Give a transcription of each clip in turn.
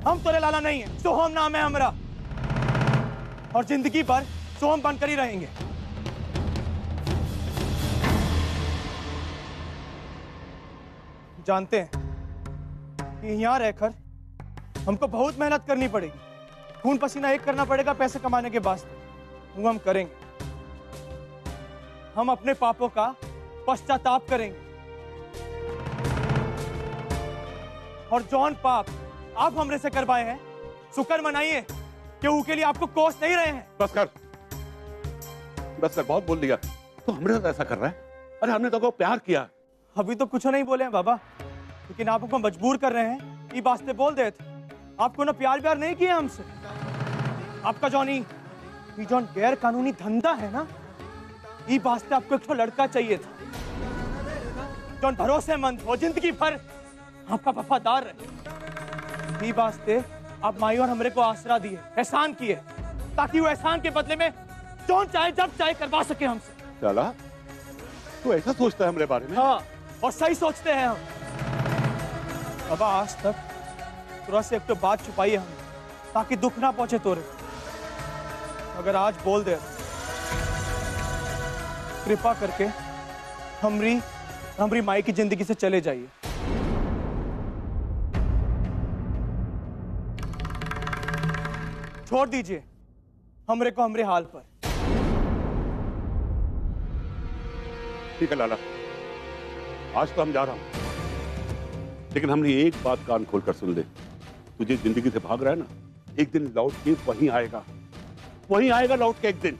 हम तोरे लाला नहीं है, सोहम नाम है हमरा, और जिंदगी भर सोहम बनकर ही रहेंगे। जानते हैं कि यहाँ रहकर हमको बहुत मेहनत करनी पड़ेगी, खून पसीना एक करना पड़ेगा पैसे कमाने के वास्ते। वो हम करेंगे, हम अपने पापों का पश्चाताप करेंगे, और जौन पाप आप हमरे से करवाए हैं, शुक्र मनाइए कि वो के लिए आपको कोस नहीं रहे हैं। बस कर, बहुत बोल दिया। तो हमरे साथ ऐसा कर रहा है? अरे हमने तो प्यार किया। अभी तो कुछ नहीं बोले हैं बाबा, लेकिन आप हमको मजबूर कर रहे हैं, ये वास्ते बोल देते। आपको ना प्यार नहीं किया हमसे। आपका जौन गैर कानूनी धंधा है ना, ये वास्ते आपको एक लड़का चाहिए था, जौन भरोसेमंद हो, जिंदगी भर आपका वफादार रहे। ये वास्ते आप माई और हमरे को आसरा दिए, एहसान किए, ताकि वो एहसान के बदले में जौन चाहे जब चाहे करवा सके हमसे। चला, तू ऐसा सोचता है हमरे बारे में? हाँ, और सही सोचते हैं हम। बाबा आज तक तुरा से एक तो बात छुपाई है हमने, ताकि दुख ना पहुंचे तोरे। अगर आज बोल दे, कृपा करके हमरी माई की जिंदगी से चले जाइए। छोड़ दीजिए हमरे को हमरे हाल पर। ठीक है लाला, आज तो हम जा रहा हूं, लेकिन हमने एक बात कान खोलकर सुन ले। तुझे जिंदगी से भाग रहा है ना, एक दिन लौट के वहीं आएगा लौट के एक दिन।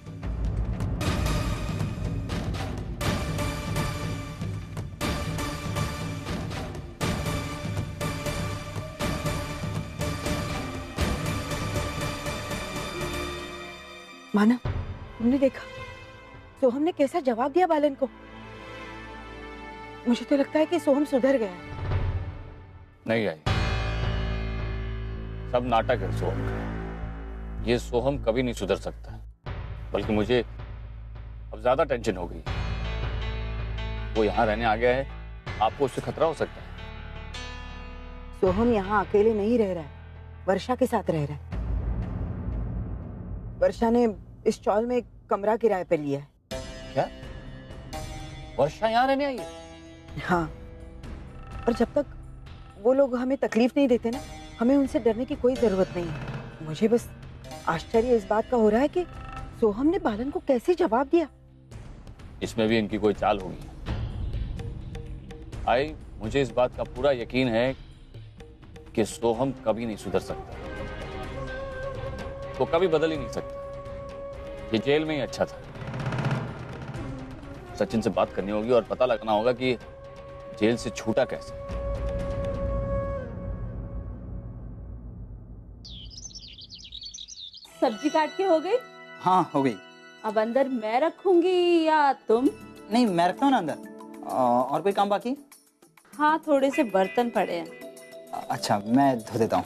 माना, तुमने देखा सोहम ने कैसा जवाब दिया बालन को? मुझे तो लगता है कि सोहम सुधर गया है। नहीं आई, सब नाटक है सोहम का। ये सोहम कभी नहीं सुधर सकता, बल्कि मुझे अब ज्यादा टेंशन हो गई। वो यहाँ रहने आ गया है, आपको उससे खतरा हो सकता है। सोहम यहाँ अकेले नहीं रह रहा है, वर्षा के साथ रह रहा है। वर्षा ने इस चौल में एक कमरा किराए पे लिया है। क्या? वर्षा यहाँ रहने आई है? हाँ, और जब तक वो लोग हमें तकलीफ नहीं देते ना, हमें उनसे डरने की कोई जरूरत नहीं है। मुझे बस आश्चर्य इस बात का हो रहा है कि सोहम ने बालन को कैसे जवाब दिया। इसमें भी इनकी कोई चाल होगी। आई, मुझे इस बात का पूरा यकीन है कि सोहम कभी नहीं सुधर सकता, वो कभी बदल ही नहीं सकता। ये जेल में ही अच्छा था। सचिन से बात करनी होगी और पता लगना होगा कि जेल से छूटा कैसे। सब्जी काट के हो गई? हाँ हो गई। अब अंदर मैं रखूंगी या तुम? नहीं, मैं रखता हूँ ना अंदर। और कोई काम बाकी? हाँ, थोड़े से बर्तन पड़े हैं। अच्छा, मैं धो देता हूँ।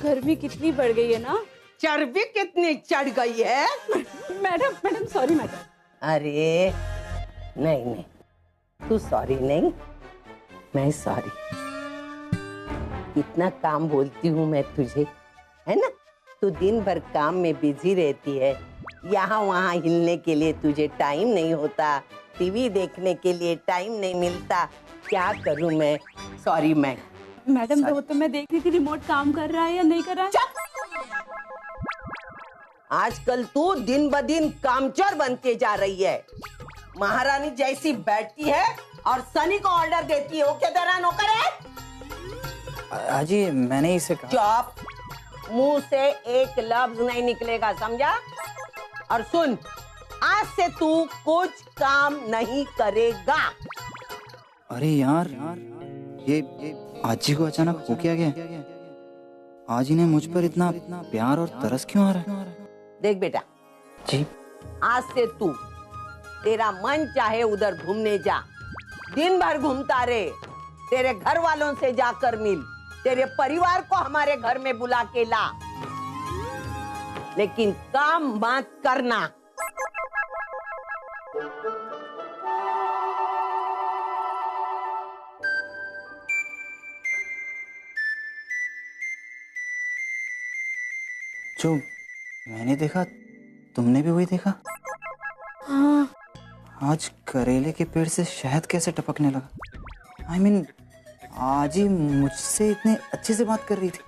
गर्मी कितनी बढ़ गई है ना। चर्बी कितनी चढ़ गई है। Madam sorry madam. अरे नहीं, तू सॉरी नहीं, मैं सॉरी। इतना काम बोलती हूँ मैं तुझे, है ना? तू दिन भर काम में बिजी रहती है, यहाँ वहाँ हिलने के लिए तुझे टाइम नहीं होता, टीवी देखने के लिए टाइम नहीं मिलता। क्या करूँ मैं? सॉरी मैडम वो तो मैं देख रही थी रिमोट काम कर रहा है या नहीं कर रहा है। आजकल तू दिन ब दिन कामचोर बनते जा रही है। महारानी जैसी बैठती है और सनी को ऑर्डर देती है। वो क्या तेरा नौकर है? अजी मैंने इसे कहा। चुप, मुंह से एक लफ्ज नहीं निकलेगा, समझा? और सुन, आज से तू कुछ काम नहीं करेगा। अरे यार ये आजी को अचानक हो क्या गया? आज इन्हें मुझ पर इतना प्यार और तरस क्यों आ रहा है? देख बेटा जी, आज से तू तेरा मन चाहे उधर घूमने जा, दिन भर घूमता रहे, तेरे घर वालों से जाकर मिल, तेरे परिवार को हमारे घर में बुला के ला, लेकिन काम मत करना। जो मैंने देखा तुमने भी वही देखा? हाँ, आज करेले के पेड़ से शहद कैसे टपकने लगा? I mean, आज ही मुझसे इतने अच्छे से बात कर रही थी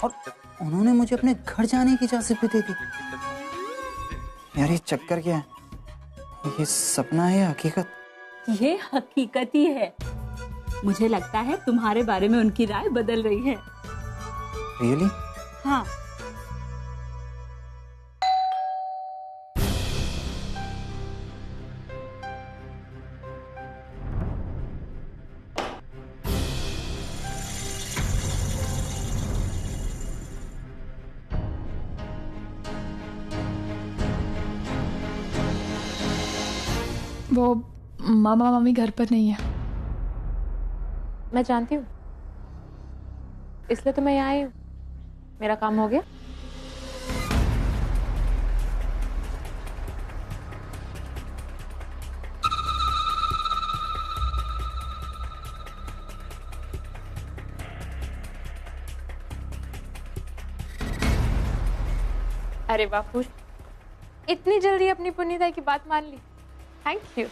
और उन्होंने मुझे अपने घर जाने की इजाजत भी दे दी। यार ये चक्कर क्या है? ये सपना है या हकीकत? ये हकीकत ही है। मुझे लगता है तुम्हारे बारे में उनकी राय बदल रही है। रियली? हाँ, वो मामा मामी घर पर नहीं है। मैं जानती हूँ, इसलिए तो मैं यहाँ आई हूँ। मेरा काम हो गया। अरे बापू, इतनी जल्दी अपनी पुण्यता की बात मान ली। Thank you.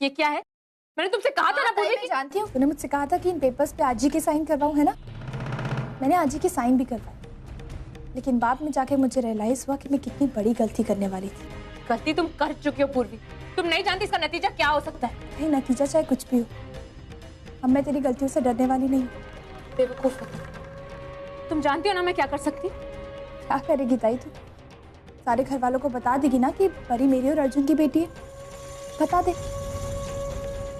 ये क्या है? मैंने तुमसे कहा था ना पूर्वी मैं जानती हूँ, तूने मुझसे कहा था कि इन पेपर्स पे आजी के साइन करवाऊँ, है ना? मैंने आजी के साइन भी करवाए, लेकिन बाद में जाके मुझे रियलाइज हुआ कि मैं कितनी बड़ी गलती करने वाली थी। गलती तुम कर चुकी हो पूर्वी। तुम नहीं जानती इसका नतीजा क्या हो सकता है। नहीं, नतीजा चाहे कुछ भी हो, अब मैं तेरी गलतियों से डरने वाली नहीं हूँ। बेवकूफ हो तुम। जानती हो ना मैं क्या कर सकती। क्या करेगी ताई तू? सारे घर वालों को बता देगी ना कि परी मेरी और अर्जुन की बेटी है? बता दे,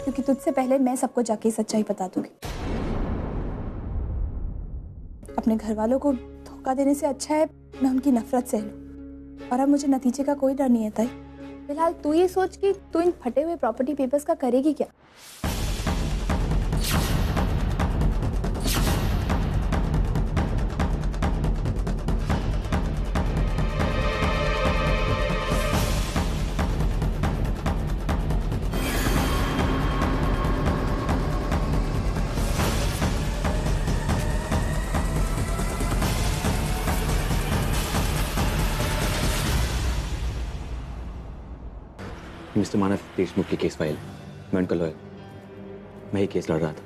क्योंकि तुझसे पहले मैं सबको जाके सच्चाई बता दूंगी। अपने घर वालों को धोखा देने से अच्छा है मैं उनकी नफरत सह लूं। और अब मुझे नतीजे का कोई डर नहीं है ताई। फिलहाल तू ये सोच कि तू इन फटे हुए प्रॉपर्टी पेपर्स का करेगी क्या। मिस्टर मानव देशमुख की केस फाइल, मैं उनका लॉयर, मैं ही केस लड़ रहा था।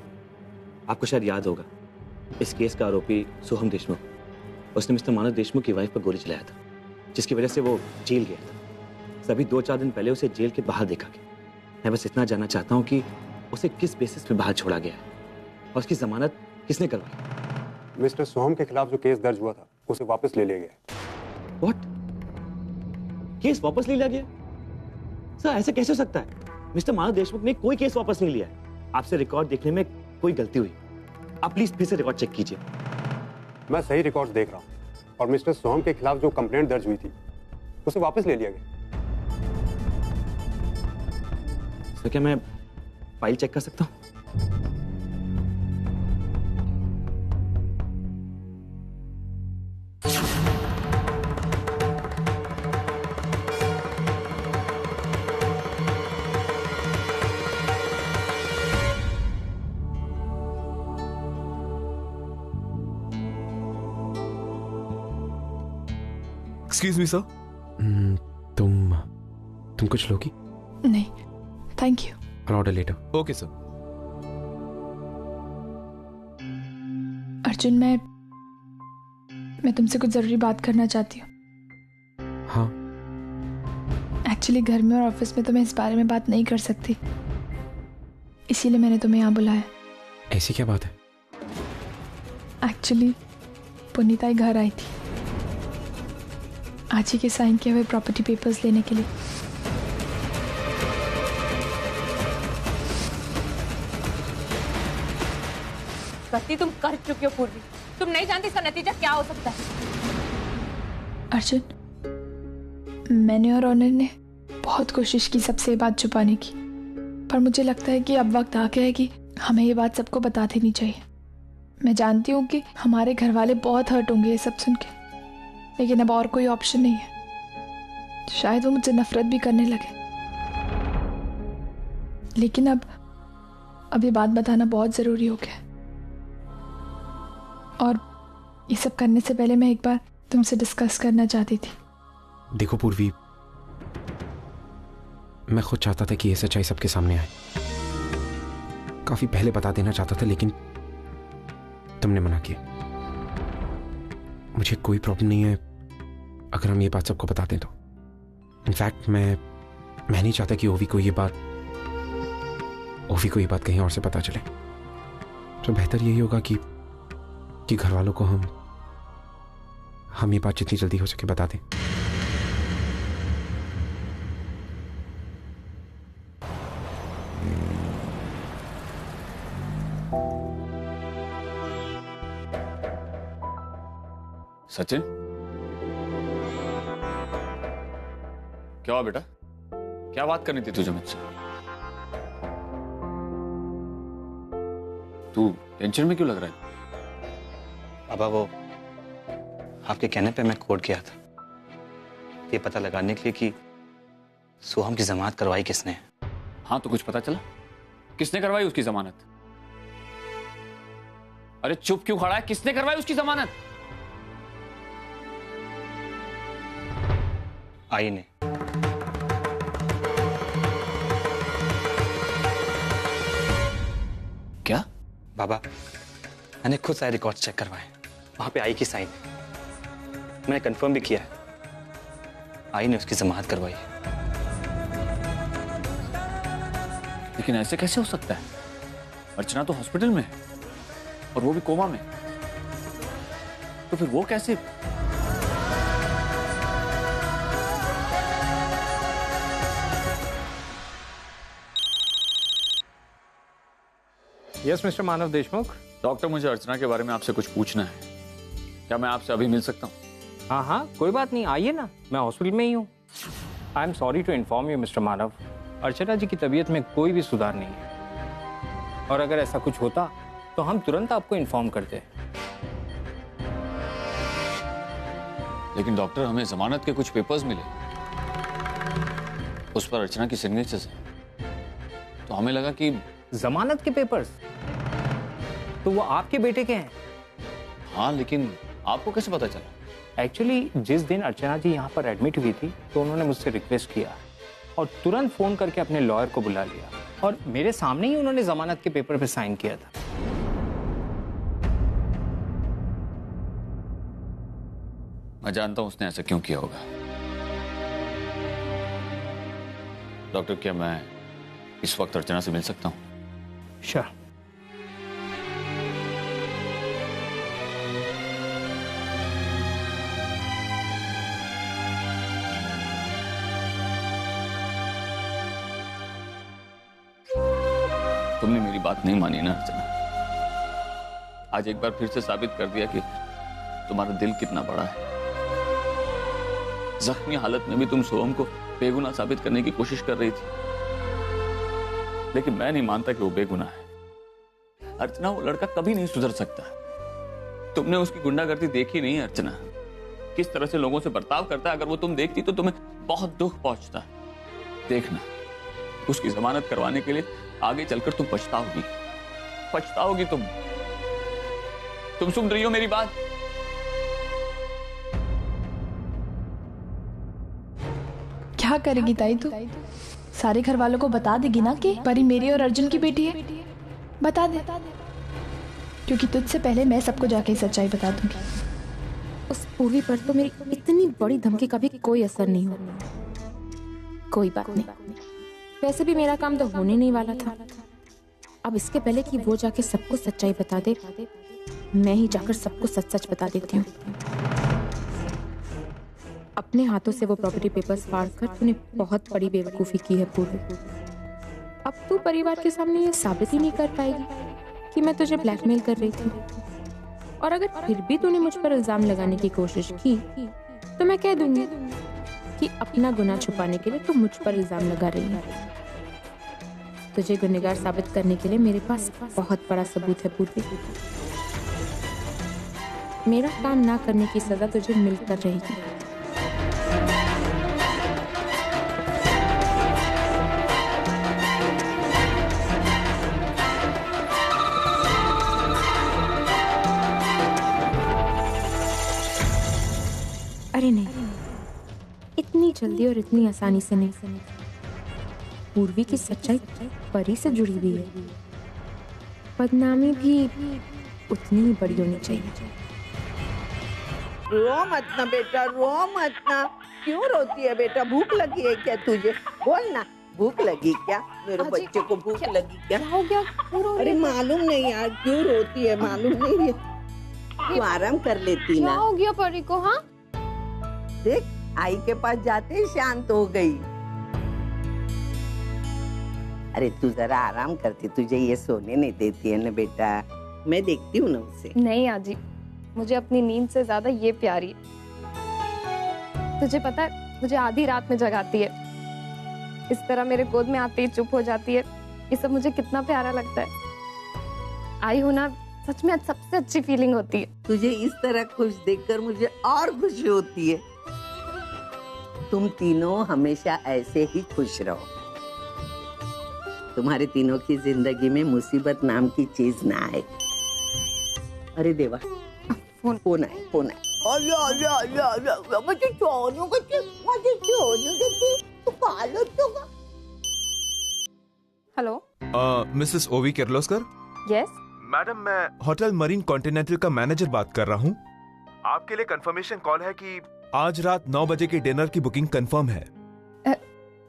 आपको शायद याद होगा, इस केस का आरोपी सोहम देशमुख, उसने मिस्टर मानव देशमुख की वाइफ पर गोली चलाया था, जिसकी वजह से वो जेल गया था। सभी 2-4 दिन पहले उसे जेल के बाहर देखा गया। मैं बस इतना जानना चाहता हूँ कि उसे किस बेसिस पे बाहर छोड़ा गया है और उसकी जमानत किसने करवाई। मिस्टर सोहम के खिलाफ जो केस दर्ज हुआ था उसे वापस ले लिया गया। व्हाट? केस वापस ले लिया गया? सर ऐसे कैसे हो सकता है? मिस्टर मानव देशमुख ने कोई केस वापस नहीं लिया है। आपसे रिकॉर्ड देखने में कोई गलती हुई। आप प्लीज फिर से रिकॉर्ड चेक कीजिए। मैं सही रिकॉर्ड्स देख रहा हूं और मिस्टर सोहम के खिलाफ जो कंप्लेंट दर्ज हुई थी उसे वापस ले लिया गया। सर क्या मैं फाइल चेक कर सकता हूँ? एक्सक्यूज मी सर, तुम कुछ लोगी? नहीं thank you. Order later. Okay sir. Arjun, मैं तुमसे कुछ जरूरी बात करना चाहती हूँ। हाँ? एक्चुअली घर में और ऑफिस में तो मैं इस बारे में बात नहीं कर सकती, इसीलिए मैंने तुम्हें यहाँ बुलाया। ऐसी क्या बात है? एक्चुअली पुनीता घर आई थी आज ही के साइन किए हुए प्रॉपर्टी पेपर्स लेने के लिए। गलती तुम कर चुकी हो पूर्वी, तुम नहीं जानती इसका नतीजा क्या हो सकता है। अर्जुन, मैंने और ऑनर ने बहुत कोशिश की सबसे ये बात छुपाने की, पर मुझे लगता है कि अब वक्त आ गया है कि हमें ये बात सबको बता देनी चाहिए। मैं जानती हूँ कि हमारे घर वाले बहुत हर्ट होंगे ये सब सुन के, लेकिन अब और कोई ऑप्शन नहीं है। शायद वो मुझसे नफरत भी करने लगे, लेकिन अब ये बात बताना बहुत जरूरी हो गया है। और ये सब करने से पहले मैं एक बार तुमसे डिस्कस करना चाहती थी। देखो पूर्वी, मैं खुद चाहता था कि ये सच्चाई सबके सामने आए। काफी पहले बता देना चाहता था, लेकिन तुमने मना किया। मुझे कोई प्रॉब्लम नहीं है अगर हम ये बात सबको बता दें तो। इनफैक्ट मैं नहीं चाहता कि ओवी को ये बात कहीं और से पता चले। तो बेहतर यही होगा कि घर वालों को हम ये बात जितनी जल्दी हो सके बता दें। सचिन, क्या हुआ बेटा? क्या बात करनी थी तुझे मुझसे? तू टेंशन में क्यों लग रहा है? पापा, वो आपके कहने पे मैं कोर्ट गया था, ये पता लगाने के लिए कि सोहम की जमानत करवाई किसने। हाँ, तो कुछ पता चला? किसने करवाई उसकी जमानत? अरे चुप क्यों खड़ा है? किसने करवाई उसकी जमानत? आई ने। क्या? बाबा, मैंने खुद सारे रिकॉर्ड चेक करवाए, वहां पे आई की साइन है। मैंने कंफर्म भी किया है, आई ने उसकी जमानत करवाई। लेकिन ऐसे कैसे हो सकता है? अर्चना तो हॉस्पिटल में है, और वो भी कोमा में। तो फिर वो कैसे? यस मिस्टर मानव देशमुख। डॉक्टर, मुझे अर्चना के बारे में आपसे कुछ पूछना है। क्या मैं आपसे अभी मिल सकता हूँ? हाँ हाँ, कोई बात नहीं, आइए ना, मैं हॉस्पिटल में ही हूँ। I am sorry to inform you mister Manav, Archana ji की तबीयत में कोई भी सुधार नहीं है, और अगर ऐसा कुछ होता तो हम तुरंत आपको इन्फॉर्म करते। लेकिन डॉक्टर, हमें जमानत के कुछ पेपर्स मिले, उस पर अर्चना की सिग्नेचर्स है, तो हमें लगा कि जमानत के पेपर्स तो वो आपके बेटे के हैं। हाँ, लेकिन आपको कैसे पता चला? एक्चुअली जिस दिन अर्चना जी यहाँ पर एडमिट हुई थी तो उन्होंने मुझसे रिक्वेस्ट किया और तुरंत फोन करके अपने लॉयर को बुला लिया, और मेरे सामने ही उन्होंने जमानत के पेपर पे साइन किया था। मैं जानता हूं उसने ऐसा क्यों किया होगा। डॉक्टर, क्या मैं इस वक्त अर्चना से मिल सकता हूं? श्योर। तुमने मेरी बात नहीं मानी ना अर्चना? आज एक बार फिर से साबित कर दिया कि तुम्हारा दिल कितना बड़ा है। जख्मी हालत में भी तुम सोहम को बेगुनाह साबित करने की कोशिश कर रही थी, लेकिन मैं नहीं मानता कि वो बेगुनाह है। अर्चना, वो लड़का कभी नहीं सुधर सकता। तुमने उसकी गुंडागर्दी देखी नहीं अर्चना, किस तरह से लोगों से बर्ताव करता है। अगर वो तुम देखती तो तुम्हें बहुत दुख पहुंचता। देखना, उसकी जमानत करवाने के लिए आगे चलकर तुम पछताओगी तुम सुन रही हो मेरी बात? क्या करेगी ताई तू? सारे घर वालों को बता देगी ना कि परी मेरी और अर्जुन की बेटी है? बता दे, क्योंकि तुझसे पहले मैं सबको जाके सच्चाई बता दूंगी। उस पूर्वी पर तो मेरी इतनी बड़ी धमकी का भी कोई असर नहीं हो। कोई बात नहीं, वैसे भी मेरा काम तो होने नहीं वाला था। अब इसके पहले कि वो जाके सबको सच्चाई बता दे, मैं ही जाकर सबको सच सच बता देती हूँ। अपने हाथों से वो प्रॉपर्टी पेपर्स फाड़कर तूने बहुत बड़ी बेवकूफ़ी की है पूर्वी। अब तू परिवार के सामने ये साबित ही नहीं कर पाएगी कि मैं तुझे ब्लैकमेल कर रही थी। और अगर फिर भी तूने मुझ पर इल्जाम लगाने की कोशिश की तो मैं कह दूंगी कि अपना गुनाह छुपाने के लिए तू मुझ पर इल्जाम लगा रही है। तुझे गुनहगार साबित करने के लिए मेरे पास बहुत बड़ा सबूत है पूर्वी। मेरा काम ना करने की सजा तुझे मिलकर रहेगी। अरे नहीं, इतनी जल्दी और इतनी आसानी से नहीं। पूर्वी की सच्चाई परी से जुड़ी हुई है, बदनामी भी उतनी ही बड़ी होनी चाहिए। रो मत ना बेटा, रो मत ना। क्यों रोती है बेटा? भूख लगी है क्या तुझे? बोल ना, भूख लगी क्या? मेरे बच्चे को भूख लगी क्या? हो गया? अरे मालूम नहीं यार, क्यों रोती है मालूम नहीं है। तू आराम कर लेती ना। क्या हो गया परी को? हाँ देख, आई के पास जाते ही शांत हो गई। अरे तू जरा आराम करती, तुझे ये सोने नहीं देती है ना बेटा। मैं देखती हूँ ना उसे। नहीं आजी, मुझे अपनी नींद से ज्यादा ये प्यारी है। तुझे पता है, मुझे आधी रात में जगाती है, इस तरह मेरे गोद में आते ही चुप हो जाती है। ये सब मुझे कितना प्यारा लगता है। आई हूँ ना, सच में सबसे अच्छी फीलिंग होती है। तुझे इस तरह खुश देखकर मुझे और खुशी होती है। तुम तीनों हमेशा ऐसे ही खुश रहो। तुम्हारे तीनों की जिंदगी में मुसीबत नाम की चीज ना आए। अरे देवा, फोन आए। हेलो, मिसेस ओवी किर्लोस्कर। यस मैडम, मैं होटल मरीन कॉन्टिनेंटल का मैनेजर बात कर रहा हूँ। आपके लिए कंफर्मेशन कॉल है कि आज रात 9 बजे की डिनर की बुकिंग कंफर्म है।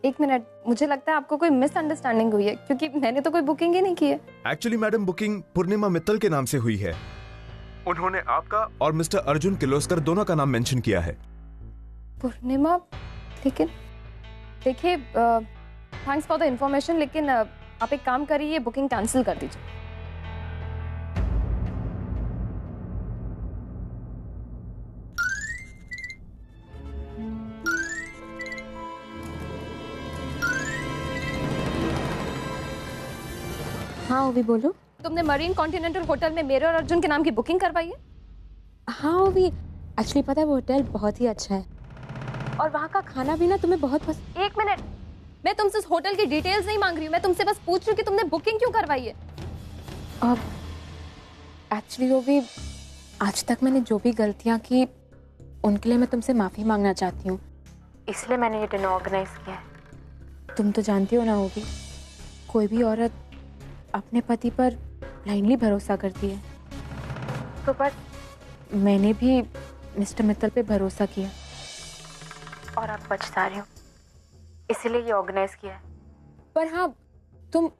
एक मिनट, मुझे लगता है आपको कोई मिसअंडरस्टैंडिंग हुई है, क्योंकि मैंने तो कोई बुकिंग ही नहीं की है। एक्चुअली मैडम, बुकिंग पूर्णिमा मित्तल के नाम से हुई है। उन्होंने आपका और मिस्टर अर्जुन किर्लोस्कर दोनों का नाम मेंशन किया है। पूर्णिमा? लेकिन देखिए, थैंक्स फॉर द इंफॉर्मेशन, लेकिन आप एक काम करिए, बुकिंग कैंसिल कर दीजिए। हाँ ओवी बोलो। तुमने मरीन कॉन्टिनेंटल होटल में मेरे और अर्जुन के नाम की बुकिंग करवाई है? हाँ ओवी, एक्चुअली पता है वो होटल बहुत ही अच्छा है और वहाँ का खाना भी ना तुम्हें बहुत पसंद। एक मिनट, मैं तुमसे उस होटल की डिटेल्स नहीं मांग रही हूँ, मैं तुमसे बस पूछ रही हूँ कि तुमने बुकिंग क्यों करवाई है? अब एक्चुअली ओवी, आज तक मैंने जो भी गलतियाँ की उनके लिए मैं तुमसे माफ़ी मांगना चाहती हूँ, इसलिए मैंने ये डिनर ऑर्गेनाइज किया है। तुम तो जानती हो ना ओवी, कोई भी औरत अपने पति पर ब्लाइंडली भरोसा करती है, तो बस मैंने भी मिस्टर मित्तल पे भरोसा किया और अब पछता रही हूँ, इसीलिए ये ऑर्गेनाइज किया है। पर हाँ, तुम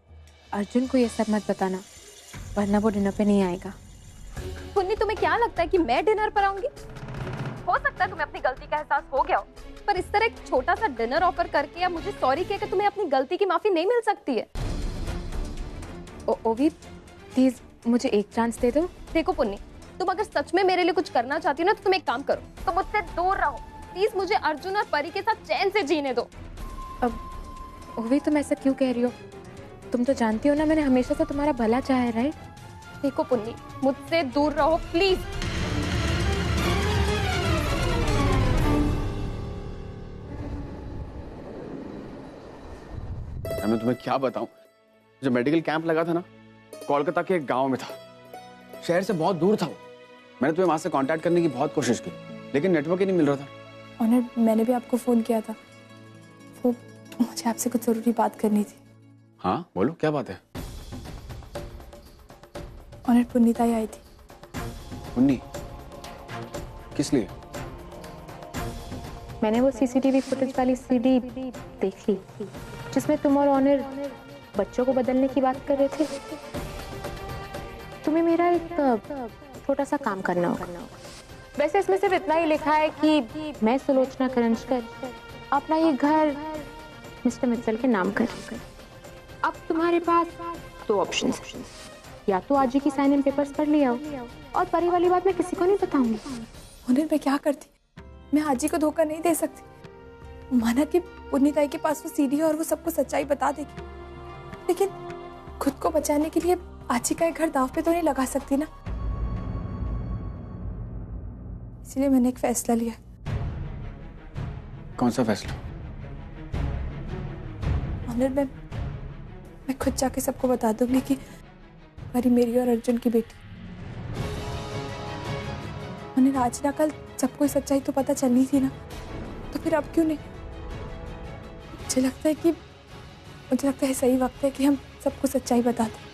अर्जुन को ये सब मत बताना, वरना वो डिनर पे नहीं आएगा। पुन्नी, तुम्हें क्या लगता है कि मैं डिनर पर आऊंगी? हो सकता है तुम्हें अपनी गलती का एहसास हो गया हो, पर इस तरह एक छोटा सा डिनर ऑफर करके या मुझे सॉरी कहकर तुम्हें अपनी गलती की माफी नहीं मिल सकती है। ओवी प्लीज मुझे एक चांस दे दो। देखो पुन्नी, तुम अगर सच में मेरे लिए कुछ करना चाहती हो ना, तो तुम एक काम करो, तुम मुझसे दूर रहो प्लीज। मुझे अर्जुन और परी के साथ चैन से जीने दो। अब ओवी, तुम ऐसा क्यों कह रही हो? तुम तो जानती हो ना, मैंने हमेशा से तुम्हारा भला चाहा है, राइट? देखो पुन्नी, मुझसे दूर रहो प्लीज। मैं तुम्हें क्या बताऊं, जो मेडिकल कैंप लगा था ना, कोलकाता के एक गांव में था, शहर से बहुत दूर था वो। मैंने तुम्हें वहां से कांटेक्ट करने की बहुत कोशिश की, लेकिन नेटवर्क ही नहीं मिल रहा था। ऑनर, मैंने भी आपको फोन किया था, वो मुझे आपसे कुछ जरूरी बात करनी थी। हाँ बोलो, क्या बात है? ऑनर, पुनीता आई थी। पुन्नी? किस लिए? मैंने वो सीसीटीवी फुटेज वाली सीडी देख ली जिसमें तुम और ऑनर बच्चों को बदलने की बात कर रहे थे। तुम्हें मेरा एक छोटा सा काम करना होगा। वैसे इसमें सिर्फ इतना ही लिखा है कि मैं सुलोचना करंजकर अपना ये घर मिस्टर मित्तल के नाम कर। अब तुम्हारे पास दो ऑप्शन, या तो आजी की साइन इन पेपर्स पढ़ लिया और परी वाली बात मैं किसी को नहीं बताऊंगी। उन्हें मैं क्या करती, मैं आजी को धोखा नहीं दे सकती। माना कि पुन्नीताई के पास वो सीढ़ी है और वो सबको सच्चाई बता देगी, लेकिन खुद को बचाने के लिए आजी का एक घर दांव पे तो नहीं लगा सकती ना। इसलिए मैंने एक फैसला लिया। कौन सा फैसला? ऑनर, मैं खुद जाके सबको बता दूंगी कि परी मेरी और अर्जुन की बेटी। उन्हें आज ना कल सबको सच्चाई तो पता चलनी थी ना, तो फिर अब क्यों नहीं? मुझे लगता है सही वक्त है कि हम सबको सच्चाई बता दें।